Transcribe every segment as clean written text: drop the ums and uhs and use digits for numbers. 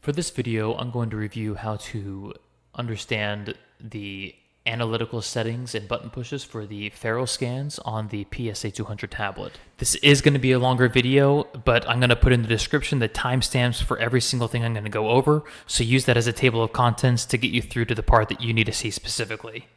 For this video, I'm going to review how to understand the analytical settings and button pushes for the ferrule scans on the PSA 200 tablet. This is going to be a longer video, but I'm going to put in the description the timestamps for every single thing I'm going to go over, so use that as a table of contents to get you through to the part that you need to see specifically.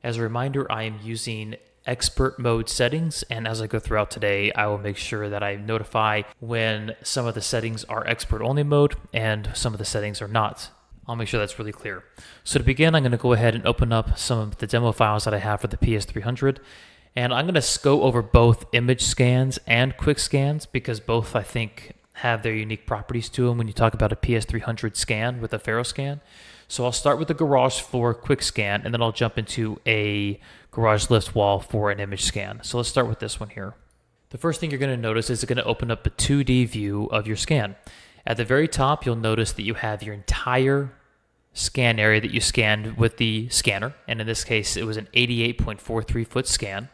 As a reminder, I am using expert mode settings, and as I go throughout today, I will make sure that I notify when some of the settings are expert only mode and some of the settings are not. I'll make sure that's really clear. So to begin, I'm going to go ahead and open up some of the demo files that I have for the PS300, and I'm going to go over both image scans and quick scans because both, I think, have their unique properties to them when you talk about a PS300 scan with a ferrule scan. So I'll start with the garage floor quick scan, and then I'll jump into a garage lift wall for an image scan. So let's start with this one here. The first thing you're going to notice is it's going to open up a 2D view of your scan. At the very top, you'll notice that you have your entire scan area that you scanned with the scanner, and in this case, it was an 88.43 foot scan.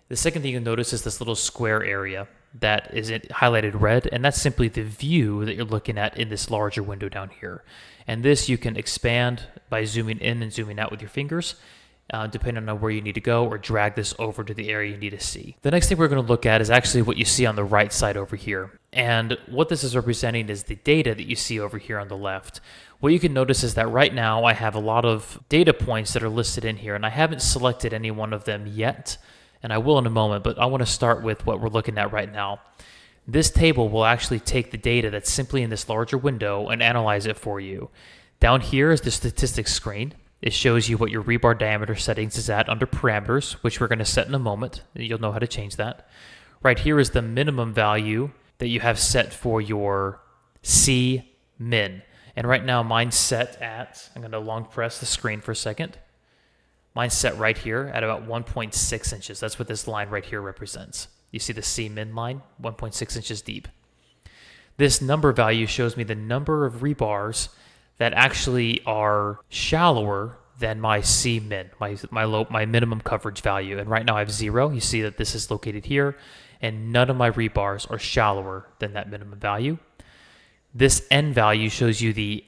The second thing you'll notice is this little square area that is highlighted red, and that's simply the view that you're looking at in this larger window down here. And this you can expand by zooming in and zooming out with your fingers, depending on where you need to go, or drag this over to the area you need to see. The next thing we're going to look at is actually what you see on the right side over here. And what this is representing is the data that you see over here on the left. What you can notice is that right now I have a lot of data points that are listed in here, and I haven't selected any one of them yet, and I will in a moment, but I want to start with what we're looking at right now. This table will actually take the data that's simply in this larger window and analyze it for you. Down here is the statistics screen. It shows you what your rebar diameter settings is at under parameters, which we're going to set in a moment. You'll know how to change that. Right here is the minimum value that you have set for your C min. And right now mine's set at, I'm going to long press the screen for a second. Mine's set right here at about 1.6 inches. That's what this line right here represents. You see the C min line, 1.6 inches deep. This number value shows me the number of rebars that actually are shallower than my C min, my minimum coverage value. And right now I have 0. You see that this is located here, and none of my rebars are shallower than that minimum value. This N value shows you the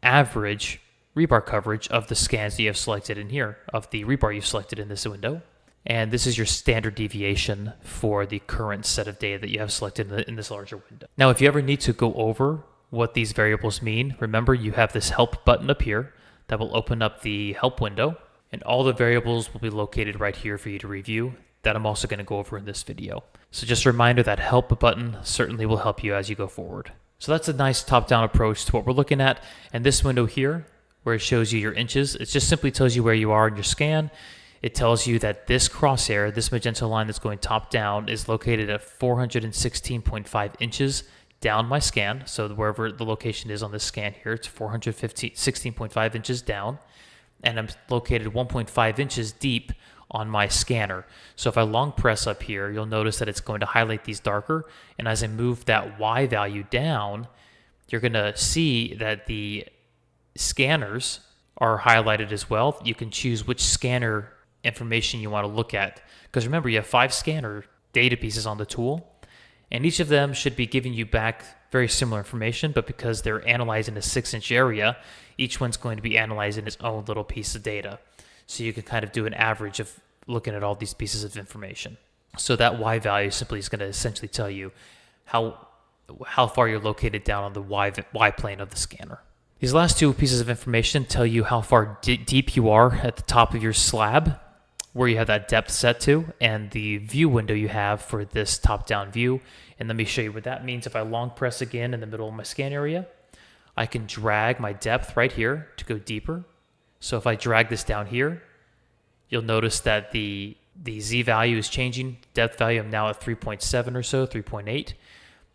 average rebar coverage of the scans that you have selected in here, of the rebar you've selected in this window. And this is your standard deviation for the current set of data that you have selected in this larger window. Now, if you ever need to go over what these variables mean, remember you have this help button up here that will open up the help window, and all the variables will be located right here for you to review that I'm also going to go over in this video. So just a reminder, that help button certainly will help you as you go forward. So that's a nice top-down approach to what we're looking at. And this window here, where it shows you your inches, it just simply tells you where you are in your scan. It tells you that this crosshair, this magenta line that's going top down, is located at 416.5 inches down my scan. So wherever the location is on this scan here, it's 416.5 inches down. And I'm located 1.5 inches deep on my scanner. So if I long press up here, you'll notice that it's going to highlight these darker. And as I move that Y value down, you're going to see that the scanners are highlighted as well. You can choose which scanner information you want to look at, because remember, you have 5 scanner data pieces on the tool, and each of them should be giving you back very similar information, but because they're analyzing a 6-inch area, each one's going to be analyzing its own little piece of data. So you can kind of do an average of looking at all these pieces of information. So that Y value simply is going to essentially tell you how far you're located down on the Y plane of the scanner. These last 2 pieces of information tell you how far deep you are at the top of your slab, where you have that depth set to, and the view window you have for this top-down view. And let me show you what that means. If I long press again in the middle of my scan area, I can drag my depth right here to go deeper. So if I drag this down here, you'll notice that the Z value is changing. Depth value, I'm now at 3.7 or so, 3.8.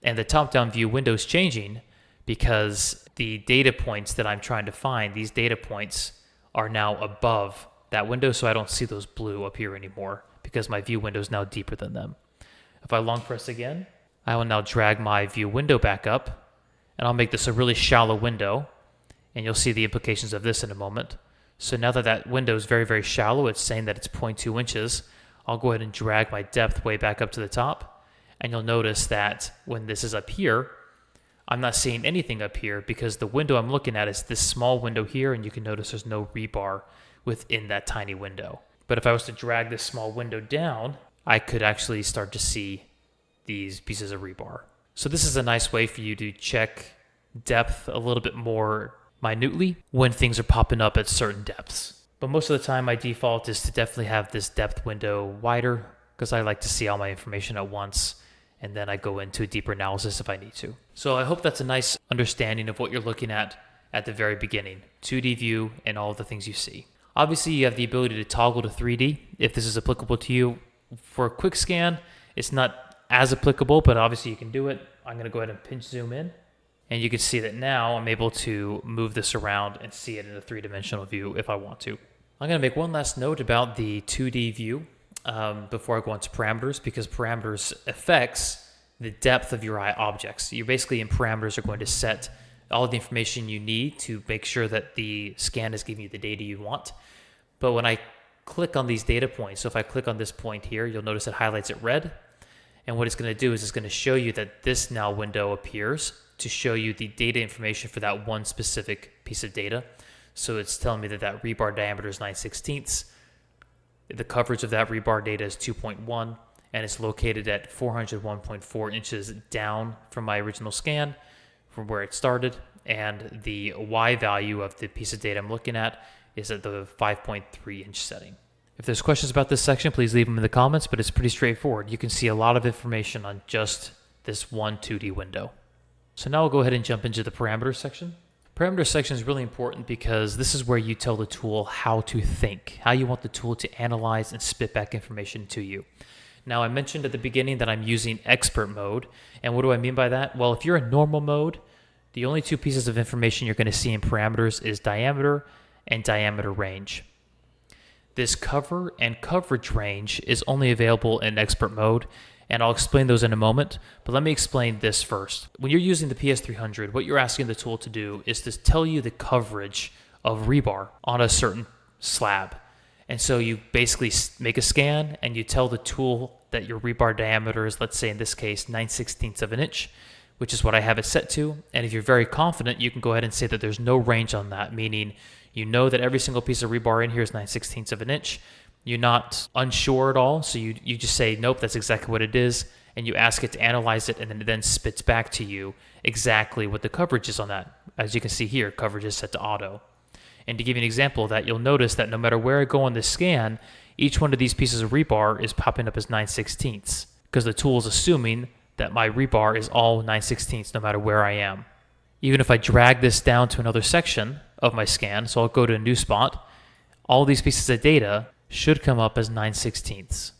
And the top-down view window is changing because the data points that I'm trying to find, these data points are now above that window, so I don't see those blue up here anymore because my view window is now deeper than them. If I long press again, I will now drag my view window back up, and I'll make this a really shallow window, and you'll see the implications of this in a moment. So now that that window is very, very shallow, it's saying that it's 0.2 inches, I'll go ahead and drag my depth way back up to the top, and you'll notice that when this is up here, I'm not seeing anything up here because the window I'm looking at is this small window here, and you can notice there's no rebar within that tiny window. But if I was to drag this small window down, I could actually start to see these pieces of rebar. So this is a nice way for you to check depth a little bit more minutely when things are popping up at certain depths. But most of the time, my default is to definitely have this depth window wider because I like to see all my information at once, and then I go into a deeper analysis if I need to. So I hope that's a nice understanding of what you're looking at the very beginning, 2D view and all of the things you see. Obviously, you have the ability to toggle to 3D if this is applicable to you. For QuickScan, it's not as applicable, but obviously you can do it. I'm going to go ahead and pinch zoom in, and you can see that now I'm able to move this around and see it in a three-dimensional view if I want to. I'm going to make one last note about the 2D view before I go on to parameters, because parameters affects the depth of your eye objects. You basically in parameters are going to set all the information you need to make sure that the scan is giving you the data you want. But when I click on these data points, so if I click on this point here, you'll notice it highlights it red. And what it's going to do is it's going to show you that this now window appears to show you the data information for that one specific piece of data. So it's telling me that that rebar diameter is 9/16. The coverage of that rebar data is 2.1, and it's located at 401.4 inches down from my original scan, from where it started. And the Y value of the piece of data I'm looking at is at the 5.3 inch setting. If there's questions about this section, please leave them in the comments, but it's pretty straightforward. You can see a lot of information on just this one 2D window. So now we'll go ahead and jump into the parameters section. Parameters section is really important because this is where you tell the tool how to think, how you want the tool to analyze and spit back information to you. Now, I mentioned at the beginning that I'm using expert mode, and what do I mean by that? Well, if you're in normal mode, the only two pieces of information you're going to see in parameters is diameter and diameter range. This cover and coverage range is only available in expert mode, and I'll explain those in a moment, but let me explain this first. When you're using the PS300, what you're asking the tool to do is to tell you the coverage of rebar on a certain slab. And so you basically make a scan and you tell the tool that your rebar diameter is, let's say in this case, 9/16 of an inch, which is what I have it set to. And if you're very confident, you can go ahead and say that there's no range on that, meaning you know that every single piece of rebar in here is 9/16 of an inch. You're not unsure at all, so you just say, nope, that's exactly what it is, and you ask it to analyze it, and then it then spits back to you exactly what the coverage is on that. As you can see here, coverage is set to auto. And to give you an example of that, you'll notice that no matter where I go on this scan, each one of these pieces of rebar is popping up as 9/16, because the tool is assuming that my rebar is all 9/16 no matter where I am. Even if I drag this down to another section of my scan, so I'll go to a new spot, all these pieces of data should come up as 9/16.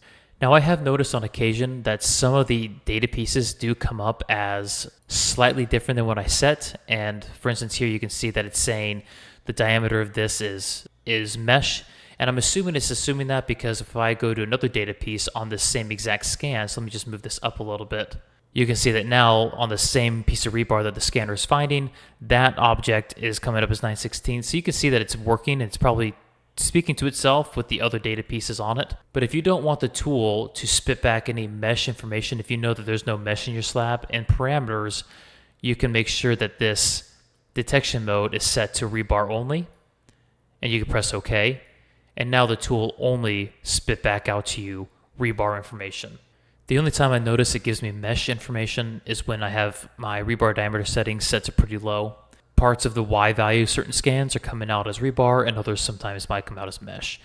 Now, I have noticed on occasion that some of the data pieces do come up as slightly different than what I set. And for instance, here you can see that it's saying the diameter of this is mesh. And I'm assuming it's assuming that because if I go to another data piece on the same exact scan, so let me just move this up a little bit. You can see that now on the same piece of rebar that the scanner is finding, that object is coming up as 9/16. So you can see that it's working. It's probably speaking to itself with the other data pieces on it. But if you don't want the tool to spit back any mesh information, if you know that there's no mesh in your slab, in parameters, you can make sure that this detection mode is set to rebar only, and you can press OK. And now the tool only spit back out to you rebar information. The only time I notice it gives me mesh information is when I have my rebar diameter settings set to pretty low. Parts of the Y value, certain scans are coming out as rebar, and others sometimes might come out as mesh.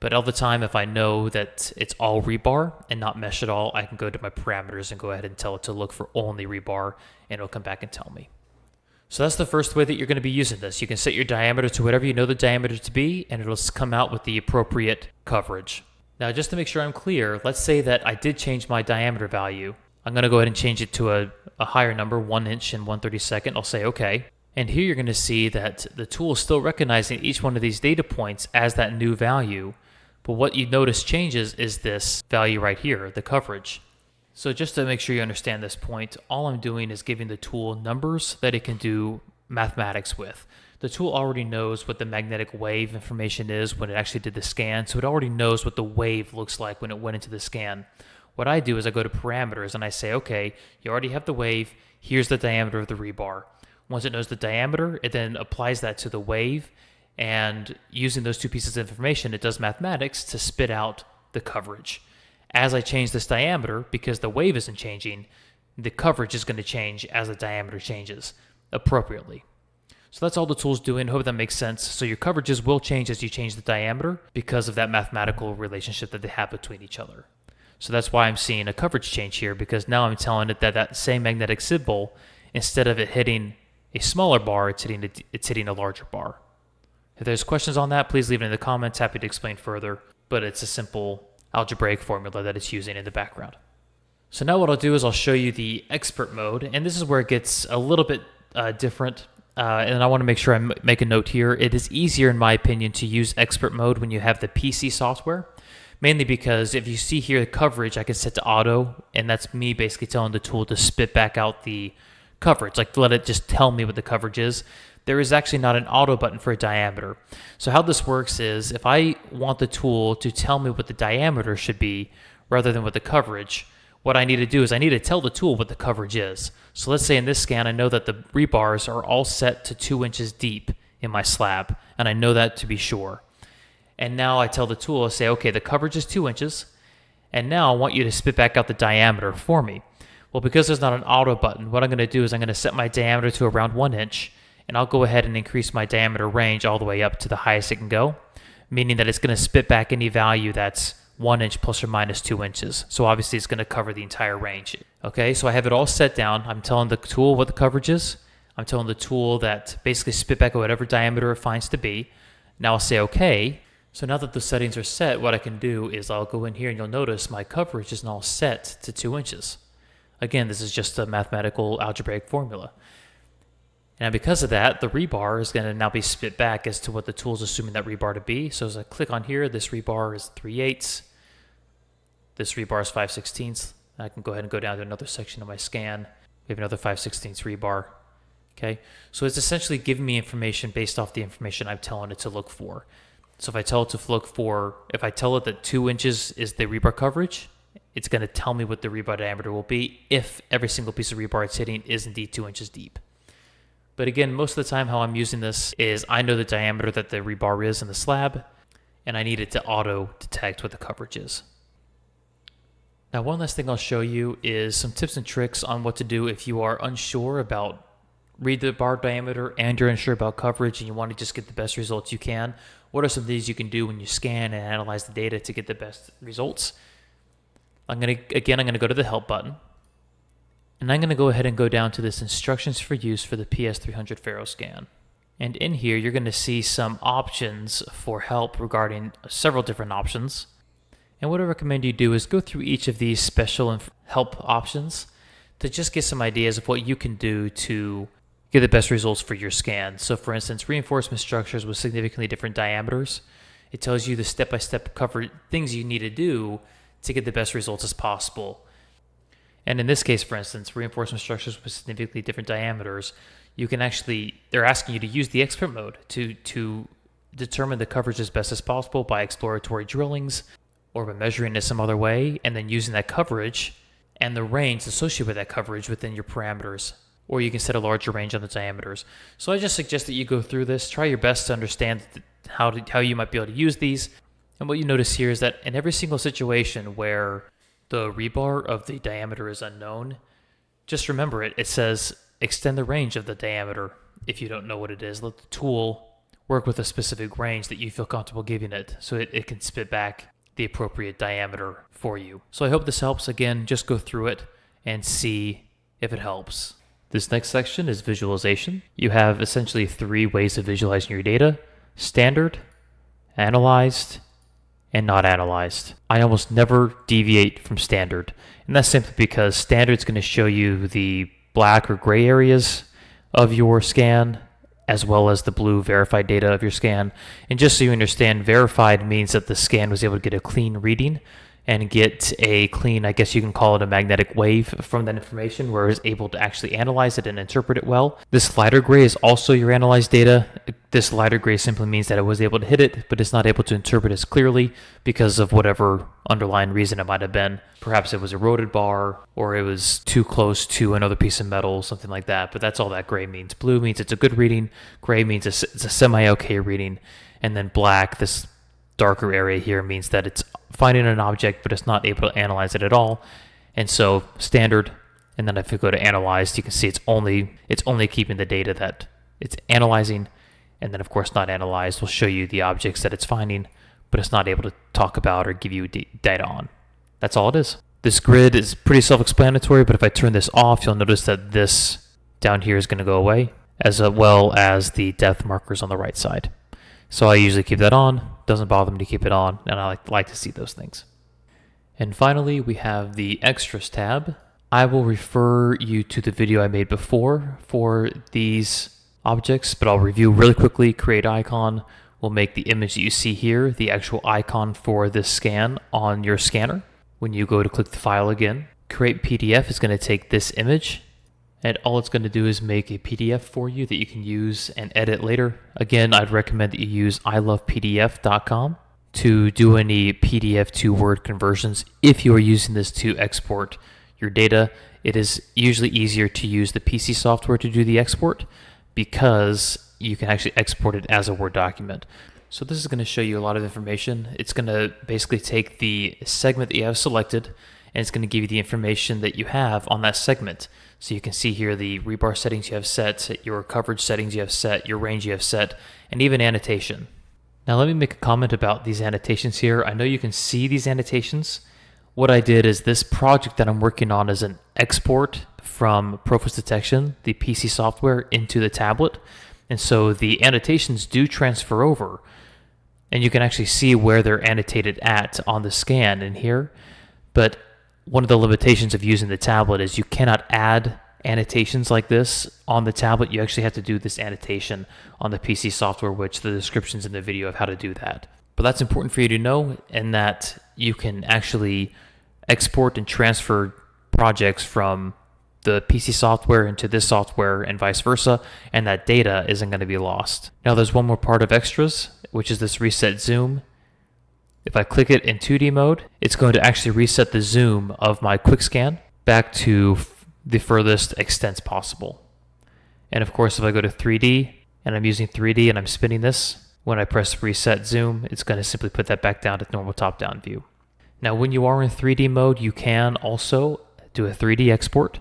But all the time, if I know that it's all rebar and not mesh at all, I can go to my parameters and go ahead and tell it to look for only rebar, and it'll come back and tell me. So that's the first way that you're going to be using this. You can set your diameter to whatever you know the diameter to be, and it'll come out with the appropriate coverage. Now, just to make sure I'm clear, let's say that I did change my diameter value. I'm going to go ahead and change it to a higher number, 1 inch and 1/32. I'll say OK. And here you're going to see that the tool is still recognizing each one of these data points as that new value. But what you notice changes is this value right here, the coverage. So just to make sure you understand this point, all I'm doing is giving the tool numbers that it can do mathematics with. The tool already knows what the magnetic wave information is when it actually did the scan, so it already knows what the wave looks like when it went into the scan. What I do is I go to parameters and I say, okay, you already have the wave. Here's the diameter of the rebar. Once it knows the diameter, it then applies that to the wave. And using those two pieces of information, it does mathematics to spit out the coverage. As I change this diameter, because the wave isn't changing, the coverage is going to change as the diameter changes appropriately. So that's all the tool's doing. I hope that makes sense. So your coverages will change as you change the diameter because of that mathematical relationship that they have between each other. So that's why I'm seeing a coverage change here, because now I'm telling it that that same magnetic symbol, instead of it hitting a smaller bar, it's hitting a larger bar. If there's questions on that, please leave it in the comments. Happy to explain further, but it's a simple algebraic formula that it's using in the background. So now what I'll do is I'll show you the expert mode, and this is where it gets a little bit different. And I want to make sure I make a note here. It is easier, in my opinion, to use expert mode when you have the PC software, mainly because if you see here the coverage, I can set to auto, and that's me basically telling the tool to spit back out the coverage, like let it just tell me what the coverage is. There is actually not an auto button for a diameter. So how this works is if I want the tool to tell me what the diameter should be rather than what the coverage, what I need to do is I need to tell the tool what the coverage is. So let's say in this scan, I know that the rebars are all set to 2 inches deep in my slab, and I know that to be sure. And now I tell the tool, I say, okay, the coverage is 2 inches, and now I want you to spit back out the diameter for me. Well, because there's not an auto button, what I'm going to do is I'm going to set my diameter to around 1 inch, and I'll go ahead and increase my diameter range all the way up to the highest it can go, meaning that it's going to spit back any value that's 1 inch plus or minus 2 inches. So obviously it's going to cover the entire range. Okay, so I have it all set down. I'm telling the tool what the coverage is. I'm telling the tool that basically spit back at whatever diameter it finds to be. Now I'll say okay. So now that the settings are set, what I can do is I'll go in here and you'll notice my coverage is now set to 2 inches. Again, this is just a mathematical algebraic formula. And because of that, the rebar is going to now be spit back as to what the tool is assuming that rebar to be. So as I click on here, this rebar is 3/8. This rebar is 5/16. I can go ahead and go down to another section of my scan. We have another 5/16 rebar. Okay, so it's essentially giving me information based off the information I'm telling it to look for. So if I tell it to look for, if I tell it that 2 inches is the rebar coverage, it's going to tell me what the rebar diameter will be if every single piece of rebar it's hitting is indeed 2 inches deep. But again, most of the time how I'm using this is I know the diameter that the rebar is in the slab, and I need it to auto-detect what the coverage is. Now, one last thing I'll show you is some tips and tricks on what to do if you are unsure about read the bar diameter and you're unsure about coverage and you want to just get the best results you can. What are some things you can do when you scan and analyze the data to get the best results? I'm going to go to the help button. And I'm going to go ahead and go down to this instructions for use for the PS300 FaroScan. And in here, you're going to see some options for help regarding several different options. And what I recommend you do is go through each of these special help options to just get some ideas of what you can do to get the best results for your scan. So for instance, reinforcement structures with significantly different diameters. It tells you the step-by-step cover things you need to do to get the best results as possible. And in this case, for instance, reinforcement structures with significantly different diameters, you can actually, they're asking you to use the expert mode to determine the coverage as best as possible by exploratory drillings or by measuring it some other way, and then using that coverage and the range associated with that coverage within your parameters. Or you can set a larger range on the diameters. So I just suggest that you go through this, try your best to understand how you might be able to use these. And what you notice here is that in every single situation where the rebar of the diameter is unknown, just remember it says extend the range of the diameter. If you don't know what it is, let the tool work with a specific range that you feel comfortable giving it so it can spit back the appropriate diameter for you. So I hope this helps. Again, just go through it and see if it helps. This next section is visualization. You have essentially 3 ways of visualizing your data: standard, analyzed, and not analyzed. I almost never deviate from standard, and that's simply because standard is going to show you the black or gray areas of your scan as well as the blue verified data of your scan. And just so you understand, verified means that the scan was able to get a clean reading and get a clean, I guess you can call it a magnetic wave from that information, where it's able to actually analyze it and interpret it well. This lighter gray is also your analyzed data. This lighter gray simply means that it was able to hit it, but it's not able to interpret as clearly because of whatever underlying reason it might have been. Perhaps it was a eroded bar, or it was too close to another piece of metal, something like that. But that's all that gray means. Blue means it's a good reading. Gray means it's a semi-okay reading. And then black, this darker area here, means that it's finding an object, but it's not able to analyze it at all. And so standard, and then if you go to analyzed, you can see it's only keeping the data that it's analyzing. And then of course not analyzed will show you the objects that it's finding, but it's not able to talk about or give you data on. That's all it is. This grid is pretty self-explanatory, but if I turn this off, you'll notice that this down here is going to go away, as well as the depth markers on the right side. So I usually keep that on. Doesn't bother me to keep it on, and I like to see those things. And finally, we have the Extras tab. I will refer you to the video I made before for these objects, but I'll review really quickly. Create icon will make the image that you see here the actual icon for this scan on your scanner. When you go to click the file again, create PDF is going to take this image, and all it's going to do is make a PDF for you that you can use and edit later. Again, I'd recommend that you use ilovepdf.com to do any PDF to Word conversions. If you are using this to export your data, it is usually easier to use the PC software to do the export, because you can actually export it as a Word document. So this is going to show you a lot of information. It's going to basically take the segment that you have selected, and it's going to give you the information that you have on that segment. So you can see here the rebar settings you have set, your coverage settings you have set, your range you have set, and even annotation. Now let me make a comment about these annotations here. I know you can see these annotations. What I did is, this project that I'm working on is an export from Profis Detection, the PC software, into the tablet. And so the annotations do transfer over, and you can actually see where they're annotated at on the scan in here. But one of the limitations of using the tablet is you cannot add annotations like this on the tablet. You actually have to do this annotation on the PC software, which the description's in the video of how to do that. But that's important for you to know, and that you can actually export and transfer projects from the PC software into this software and vice versa, and that data isn't going to be lost. Now there's one more part of Extras, which is this reset zoom. If I click it in 2D mode, it's going to actually reset the zoom of my QuickScan back to the furthest extent possible. And of course, if I go to 3D and I'm using 3D and I'm spinning this, when I press reset zoom, it's going to simply put that back down to normal top-down view. Now, when you are in 3D mode, you can also do a 3D export,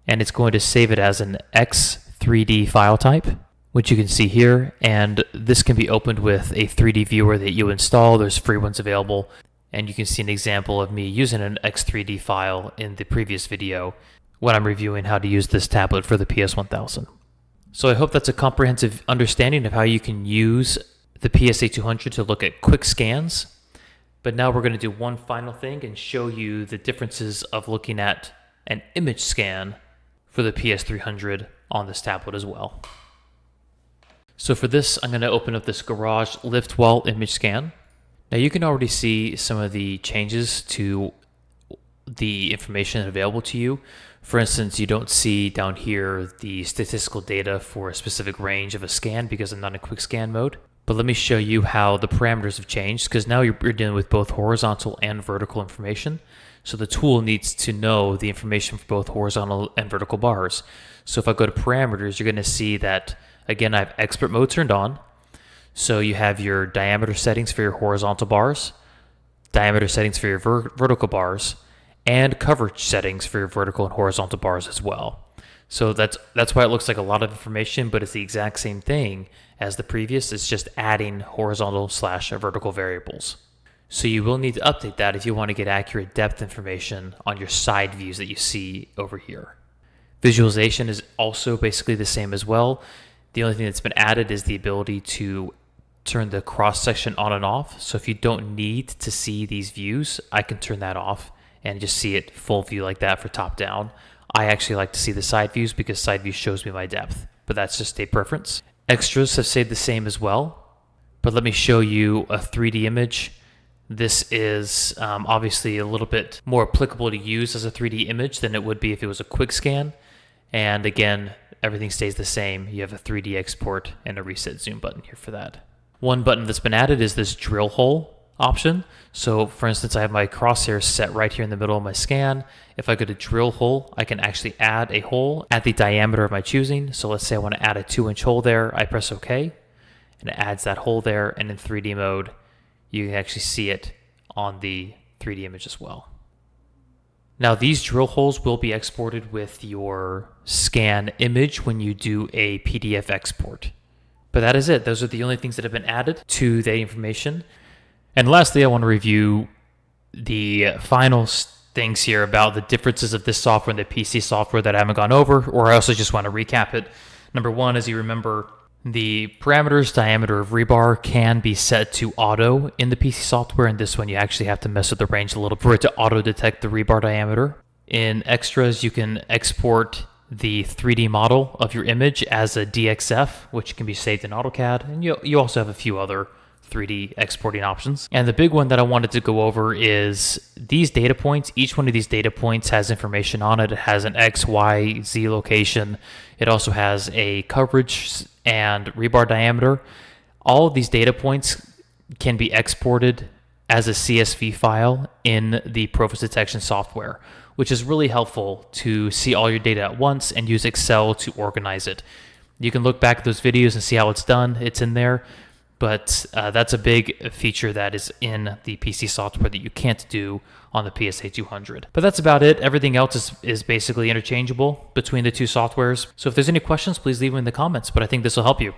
and it's going to save it as an X3D file type, which you can see here. And this can be opened with a 3D viewer that you install. There's free ones available, and you can see an example of me using an X3D file in the previous video when I'm reviewing how to use this tablet for the PS1000. So I hope that's a comprehensive understanding of how you can use the PSA 200 to look at quick scans. But now we're going to do one final thing and show you the differences of looking at an image scan for the PS300 on this tablet as well. So for this, I'm going to open up this garage lift wall image scan. Now you can already see some of the changes to the information available to you. For instance, you don't see down here the statistical data for a specific range of a scan because I'm not in quick scan mode. But let me show you how the parameters have changed, because now you're dealing with both horizontal and vertical information. So the tool needs to know the information for both horizontal and vertical bars. So if I go to parameters, you're going to see that, again, I have expert mode turned on. So you have your diameter settings for your horizontal bars, diameter settings for your vertical bars, and coverage settings for your vertical and horizontal bars as well. So that's why it looks like a lot of information, but it's the exact same thing as the previous. It's just adding horizontal/vertical variables. So you will need to update that if you want to get accurate depth information on your side views that you see over here. Visualization is also basically the same as well. The only thing that's been added is the ability to turn the cross section on and off. So if you don't need to see these views, I can turn that off and just see it full view like that for top down. I actually like to see the side views because side view shows me my depth, but that's just a preference. Extras have stayed the same as well, but let me show you a 3D image This is obviously a little bit more applicable to use as a 3D image than it would be if it was a QuickScan. And again, everything stays the same. You have a 3D export and a reset zoom button here for that. One button that's been added is this drill hole option. So for instance, I have my crosshairs set right here in the middle of my scan. If I go to drill hole, I can actually add a hole at the diameter of my choosing. So let's say I want to add a 2-inch hole there. I press OK, and it adds that hole there. And in 3D mode, you can actually see it on the 3D image as well. Now, these drill holes will be exported with your scan image when you do a PDF export. But that is it. Those are the only things that have been added to the information. And lastly, I want to review the final things here about the differences of this software and the PC software that I haven't gone over, or I also just want to recap it. Number one, as you remember, the parameters diameter of rebar can be set to auto in the PC software, and this one you actually have to mess with the range a little for it to auto detect the rebar diameter. In extras, you can export the 3D model of your image as a DXF, which can be saved in AutoCAD, and you also have a few other 3D exporting options. And the big one that I wanted to go over is these data points. Each one of these data points has information on it. It has an X, Y, Z location. It also has a coverage and rebar diameter. All of these data points can be exported as a CSV file in the Profis detection software, which is really helpful to see all your data at once and use Excel to organize it. You can look back at those videos and see how it's done. It's in there. But that's a big feature that is in the PC software that you can't do on the PSA 200. But that's about it. Everything else is basically interchangeable between the two softwares. So if there's any questions, please leave them in the comments. But I think this will help you.